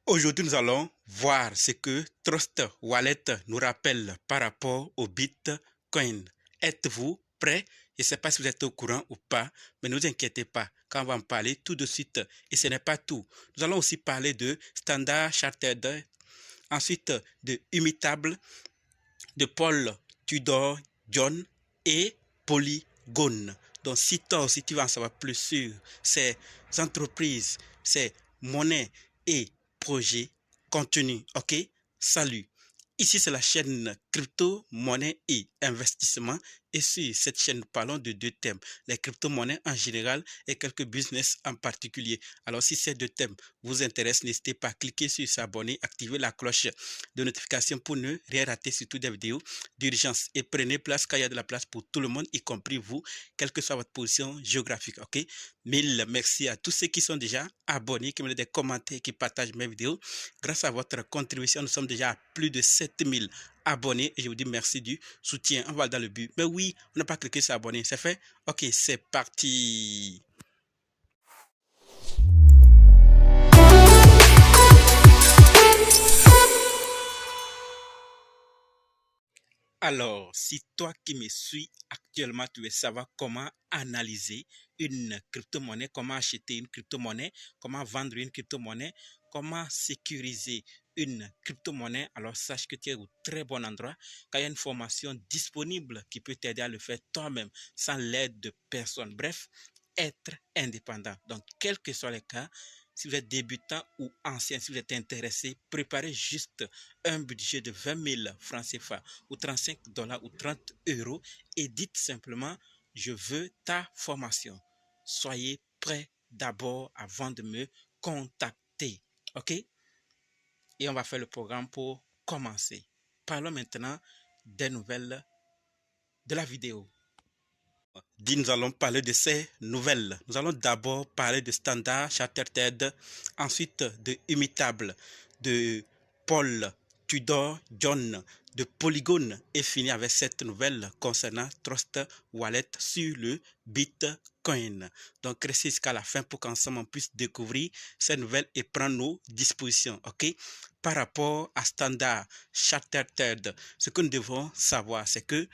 Aujourd'hui, nous allons voir ce que Trust Wallet nous rappelle par rapport au Bitcoin. Êtes-vous prêts? Je ne sais pas si vous êtes au courant ou pas, mais ne vous inquiétez pas, quand on va en parler tout de suite. Et ce n'est pas tout. Nous allons aussi parler de Standard Chartered, ensuite de Immutable, de Paul Tudor John et Polygon. Donc, si toi aussi tu vas en savoir plus sur ces entreprises, ces monnaies et projets contenus, ok? Salut. Ici, c'est la chaîne crypto, monnaie et investissement. Et sur cette chaîne, nous parlons de deux thèmes, les crypto-monnaies en général et quelques business en particulier. Alors, si ces deux thèmes vous intéressent, n'hésitez pas à cliquer sur s'abonner, activer la cloche de notification pour ne rien rater, surtout des vidéos d'urgence. Et prenez place car il y a de la place pour tout le monde, y compris vous, quelle que soit votre position géographique, ok? Mille merci à tous ceux qui sont déjà abonnés, qui me donnent des commentaires, qui partagent mes vidéos. Grâce à votre contribution, nous sommes déjà à plus de 7000 abonnés et je vous dis merci du soutien. On va dans le but. Mais oui, on n'a pas cliqué sur abonner, c'est fait? Ok, c'est parti. Alors, si toi qui me suis actuellement, tu veux savoir comment analyser une crypto-monnaie, comment acheter une crypto-monnaie, comment vendre une crypto-monnaie, comment sécuriser une crypto-monnaie, alors sache que tu es au très bon endroit, car il y a une formation disponible qui peut t'aider à le faire toi-même, sans l'aide de personne. Bref, être indépendant. Donc, quels que soient les cas, si vous êtes débutant ou ancien, si vous êtes intéressé, préparez juste un budget de 20 000 francs CFA ou 35 dollars ou 30 euros et dites simplement, je veux ta formation. Soyez prêts d'abord avant de me contacter. OK? Et on va faire le programme pour commencer. Parlons maintenant des nouvelles de la vidéo. Nous allons parler de ces nouvelles. Nous allons d'abord parler de Standard Chartered, ensuite de Immutable, de Paul Tudor John, de Polygon et finir avec cette nouvelle concernant Trust Wallet sur le Bitcoin. Donc, restez jusqu'à la fin pour qu'ensemble on puisse découvrir ces nouvelles et prendre nos dispositions. OK? Par rapport à Standard Chartered, ce que nous devons savoir, c'est que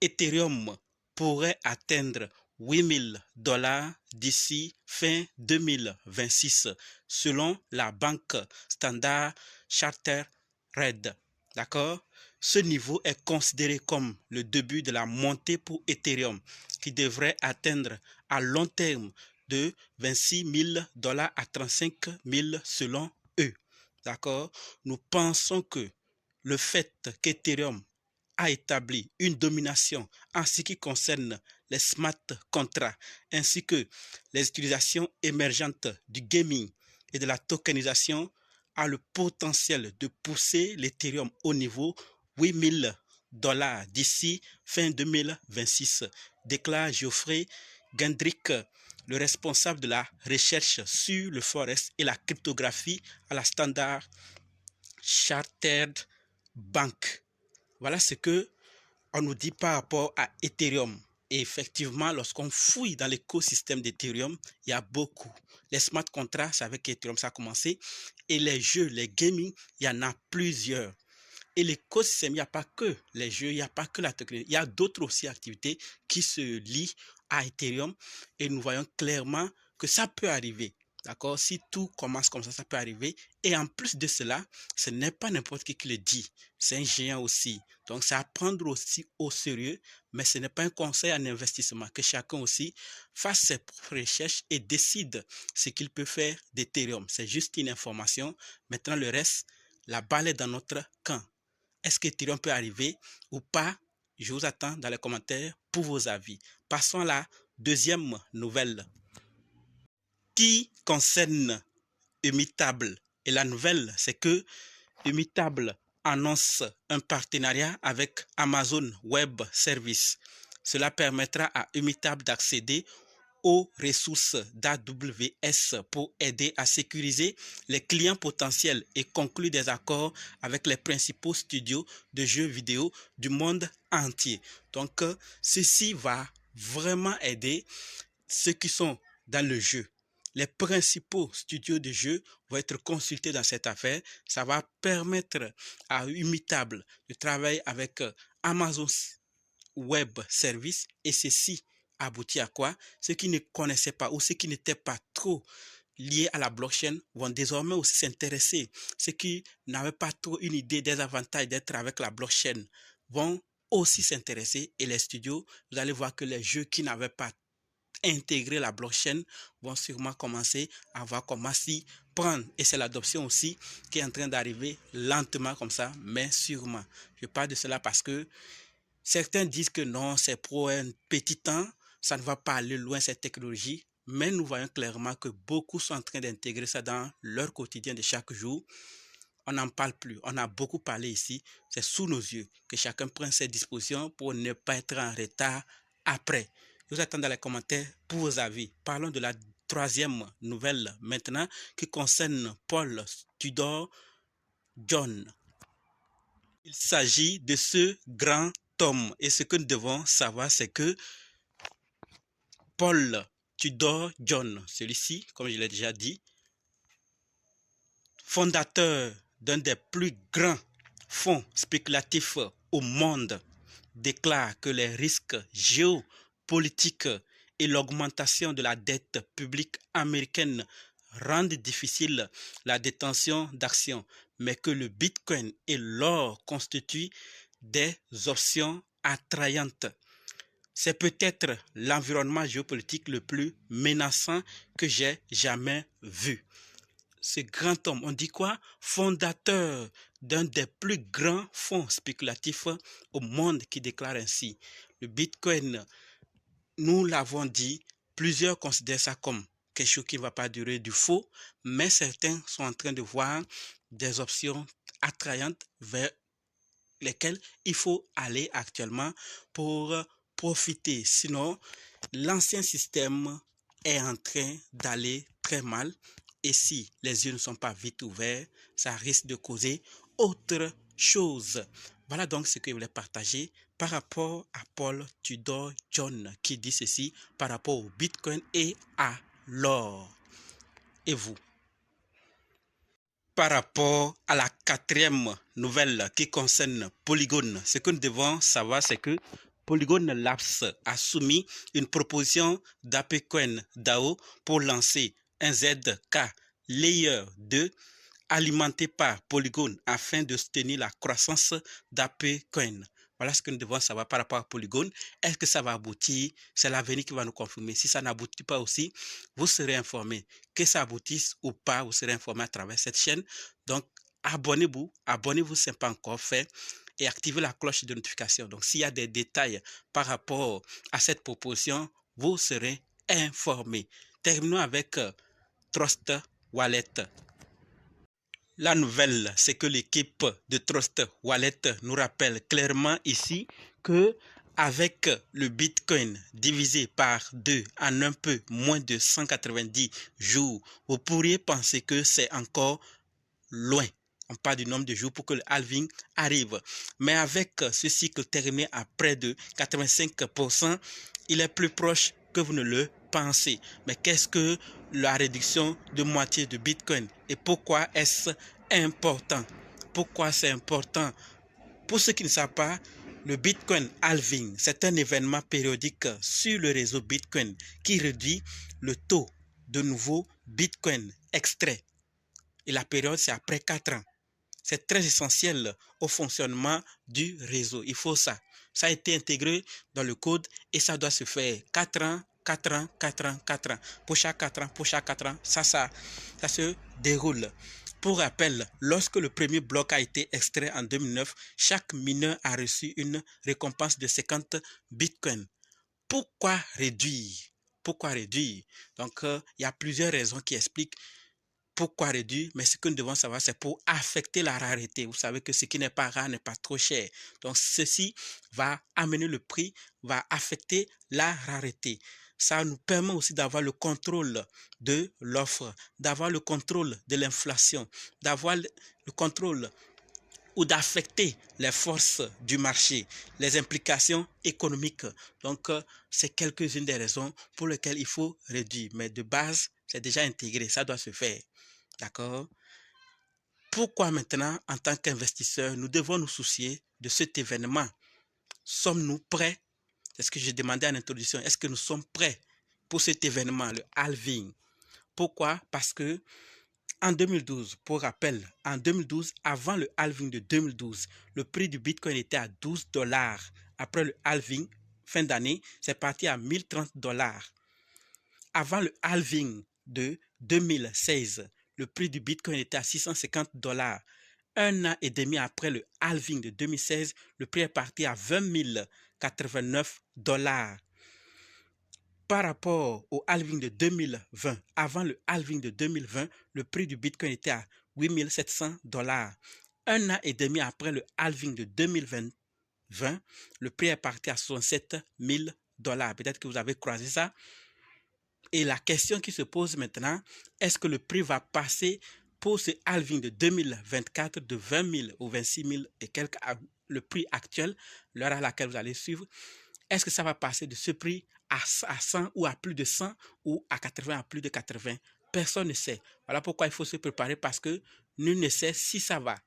Ethereum pourrait atteindre 8000 dollars d'ici fin 2026, selon la banque Standard Chartered. D'accord? Ce niveau est considéré comme le début de la montée pour Ethereum, qui devrait atteindre à long terme de 26 000 dollars à 35 000 selon eux. D'accord? Nous pensons que le fait qu'Ethereum a établi une domination en ce qui concerne les smart contracts ainsi que les utilisations émergentes du gaming et de la tokenisation a le potentiel de pousser l'Ethereum au niveau 8000 dollars d'ici fin 2026, déclare Geoffrey Gendrick, le responsable de la recherche sur le forex et la cryptographie à la Standard Chartered Bank. Voilà ce que on nous dit par rapport à Ethereum. Et effectivement, lorsqu'on fouille dans l'écosystème d'Ethereum, il y a beaucoup. Les smart contracts, c'est avec Ethereum ça a commencé. Et les jeux, les gaming, il y en a plusieurs. Et l'écosystème, il n'y a pas que les jeux, il n'y a pas que la technologie. Il y a d'autres aussi activités qui se lient à Ethereum. Et nous voyons clairement que ça peut arriver. D'accord? Si tout commence comme ça peut arriver. Et en plus de cela, ce n'est pas n'importe qui le dit. C'est un géant aussi. Donc, c'est à prendre aussi au sérieux. Mais ce n'est pas un conseil en investissement. Que chacun aussi fasse ses propres recherches et décide ce qu'il peut faire d'Ethereum. C'est juste une information. Maintenant, le reste, la balle est dans notre camp. Est-ce que Ethereum peut arriver ou pas? Je vous attends dans les commentaires pour vos avis. Passons à la deuxième nouvelle qui concerne Immutable. Et la nouvelle, c'est que Immutable annonce un partenariat avec Amazon Web Services. Cela permettra à Immutable d'accéder aux ressources d'AWS pour aider à sécuriser les clients potentiels et conclure des accords avec les principaux studios de jeux vidéo du monde entier. Donc, ceci va vraiment aider ceux qui sont dans le jeu les principaux studios de jeux vont être consultés dans cette affaire. Ça va permettre à Immutable de travailler avec Amazon Web Service et ceci aboutit à quoi? Ceux qui ne connaissaient pas ou ceux qui n'étaient pas trop liés à la blockchain vont désormais aussi s'intéresser. Ceux qui n'avaient pas trop une idée des avantages d'être avec la blockchain vont aussi s'intéresser et les studios, vous allez voir que les jeux qui n'avaient pas intégré la blockchain vont sûrement commencer à voir comment s'y prendre. Et c'est l'adoption aussi qui est en train d'arriver lentement comme ça, mais sûrement. Je parle de cela parce que certains disent que non, c'est pour un petit temps, ça ne va pas aller loin cette technologie, mais nous voyons clairement que beaucoup sont en train d'intégrer ça dans leur quotidien de chaque jour. On n'en parle plus, on a beaucoup parlé ici, c'est sous nos yeux que chacun prenne ses dispositions pour ne pas être en retard après. Je vous attends dans les commentaires pour vos avis. Parlons de la troisième nouvelle maintenant qui concerne Paul Tudor John. Il s'agit de ce grand homme et ce que nous devons savoir, c'est que Paul Tudor John, celui-ci, comme je l'ai déjà dit, fondateur d'un des plus grands fonds spéculatifs au monde, déclare que les risques géopolitiques et l'augmentation de la dette publique américaine rendent difficile la détention d'actions, mais que le Bitcoin et l'or constituent des options attrayantes. C'est peut-être l'environnement géopolitique le plus menaçant que j'ai jamais vu. Ce grand homme, on dit quoi? Fondateur d'un des plus grands fonds spéculatifs au monde qui déclare ainsi. Le Bitcoin, nous l'avons dit, plusieurs considèrent ça comme quelque chose qui ne va pas durer du faux, mais certains sont en train de voir des options attrayantes vers lesquelles il faut aller actuellement pour profiter. Sinon, l'ancien système est en train d'aller très mal. Et si les yeux ne sont pas vite ouverts, ça risque de causer autre chose. Voilà donc ce que je voulais partager par rapport à Paul Tudor John qui dit ceci par rapport au Bitcoin et à l'or. Et vous? Par rapport à la quatrième nouvelle qui concerne Polygon, ce que nous devons savoir, c'est que Polygon Labs a soumis une proposition d'ApeCoin DAO pour lancer un ZK Layer 2 alimenté par Polygon afin de soutenir la croissance d'ApeCoin. Voilà ce que nous devons savoir par rapport à Polygon. Est-ce que ça va aboutir? C'est l'avenir qui va nous confirmer. Si ça n'aboutit pas aussi, vous serez informés. Que ça aboutisse ou pas, vous serez informés à travers cette chaîne. Donc, abonnez-vous. Abonnez-vous si ce n'est pas encore fait. Et activez la cloche de notification. Donc, s'il y a des détails par rapport à cette proposition, vous serez informés. Terminons avec Trust Wallet. La nouvelle, c'est que l'équipe de Trust Wallet nous rappelle clairement ici que avec le Bitcoin divisé par 2 en un peu moins de 190 jours, vous pourriez penser que c'est encore loin. On parle du nombre de jours pour que le halving arrive. Mais avec ce cycle terminé à près de 85%, il est plus proche que vous ne le pensez. Mais qu'est-ce que la réduction de moitié de Bitcoin et pourquoi est-ce important? Pourquoi c'est important? Pour ceux qui ne savent pas, le Bitcoin halving, c'est un événement périodique sur le réseau Bitcoin qui réduit le taux de nouveaux Bitcoin extraits. Et la période, c'est après 4 ans. C'est très essentiel au fonctionnement du réseau. Il faut ça. Ça a été intégré dans le code et ça doit se faire 4 ans, 4 ans, 4 ans, 4 ans. Pour chaque 4 ans, pour chaque 4 ans, ça se déroule. Pour rappel, lorsque le premier bloc a été extrait en 2009, chaque mineur a reçu une récompense de 50 bitcoins. Pourquoi réduire? Pourquoi réduire? Donc, il y a plusieurs raisons qui expliquent pourquoi réduire, mais ce que nous devons savoir, c'est pour affecter la rareté. Vous savez que ce qui n'est pas rare n'est pas trop cher. Donc, ceci va amener le prix, va affecter la rareté. Ça nous permet aussi d'avoir le contrôle de l'offre, d'avoir le contrôle de l'inflation, d'avoir le contrôle ou d'affecter les forces du marché, les implications économiques. Donc, c'est quelques-unes des raisons pour lesquelles il faut réduire. Mais de base, c'est déjà intégré, ça doit se faire. D'accord? Pourquoi maintenant, en tant qu'investisseur, nous devons nous soucier de cet événement? Sommes-nous prêts? C'est ce que j'ai demandé en introduction. Est-ce que nous sommes prêts pour cet événement, le halving? Pourquoi? Parce que en 2012, pour rappel, en 2012, avant le halving de 2012, le prix du Bitcoin était à 12 $. Après le halving, fin d'année, c'est parti à 1030 $. Avant le halving de 2016, le prix du Bitcoin était à 650 $. Un an et demi après le halving de 2016, le prix est parti à 20 089 $. Par rapport au halving de 2020, avant le halving de 2020, le prix du Bitcoin était à 8 700 $. Un an et demi après le halving de 2020, le prix est parti à 67 000 $. Peut-être que vous avez croisé ça. Et la question qui se pose maintenant, est-ce que le prix va passer pour ce halving de 2024 de 20 000 ou 26 000 et quelques, le prix actuel, l'heure à laquelle vous allez suivre, est-ce que ça va passer de ce prix à 100 ou à plus de 100 ou à 80 à plus de 80? Personne ne sait. Voilà pourquoi il faut se préparer parce que nul ne sait si ça va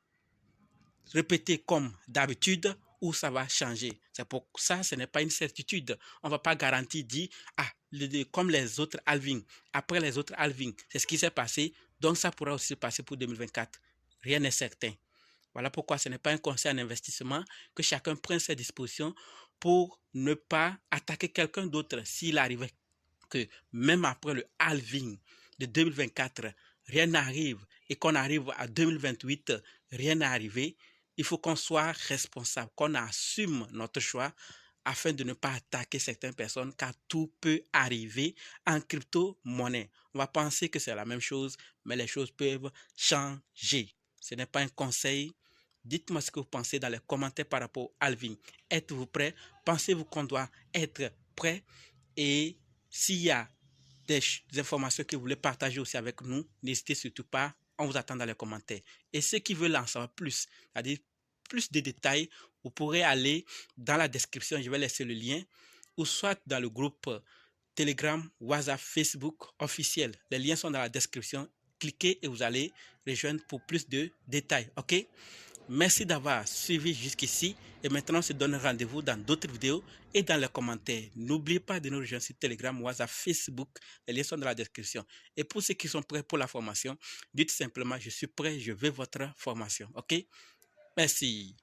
répéter comme d'habitude ou ça va changer. C'est pour ça ce n'est pas une certitude. On ne va pas garantir, dire, comme les autres halvings, après les autres halvings, c'est ce qui s'est passé, donc ça pourra aussi se passer pour 2024. Rien n'est certain. Voilà pourquoi ce n'est pas un conseil en investissement, que chacun prenne ses dispositions pour ne pas attaquer quelqu'un d'autre s'il arrivait que même après le halving de 2024, rien n'arrive et qu'on arrive à 2028, rien n'est arrivé. Il faut qu'on soit responsable, qu'on assume notre choix afin de ne pas attaquer certaines personnes car tout peut arriver en crypto-monnaie. On va penser que c'est la même chose, mais les choses peuvent changer. Ce n'est pas un conseil. Dites-moi ce que vous pensez dans les commentaires par rapport au halving. Êtes-vous prêt? Pensez-vous qu'on doit être prêt? Et s'il y a des informations que vous voulez partager aussi avec nous, n'hésitez surtout pas. On vous attend dans les commentaires. Et ceux qui veulent en savoir plus, c'est-à-dire plus de détails, vous pourrez aller dans la description. Je vais laisser le lien. Ou soit dans le groupe Telegram, WhatsApp, Facebook officiel. Les liens sont dans la description. Cliquez et vous allez rejoindre pour plus de détails. OK? Merci d'avoir suivi jusqu'ici et maintenant on se donne rendez-vous dans d'autres vidéos et dans les commentaires. N'oubliez pas de nous rejoindre sur Telegram, WhatsApp, Facebook, les liens sont dans la description. Et pour ceux qui sont prêts pour la formation, dites simplement je suis prêt, je veux votre formation. OK? Merci.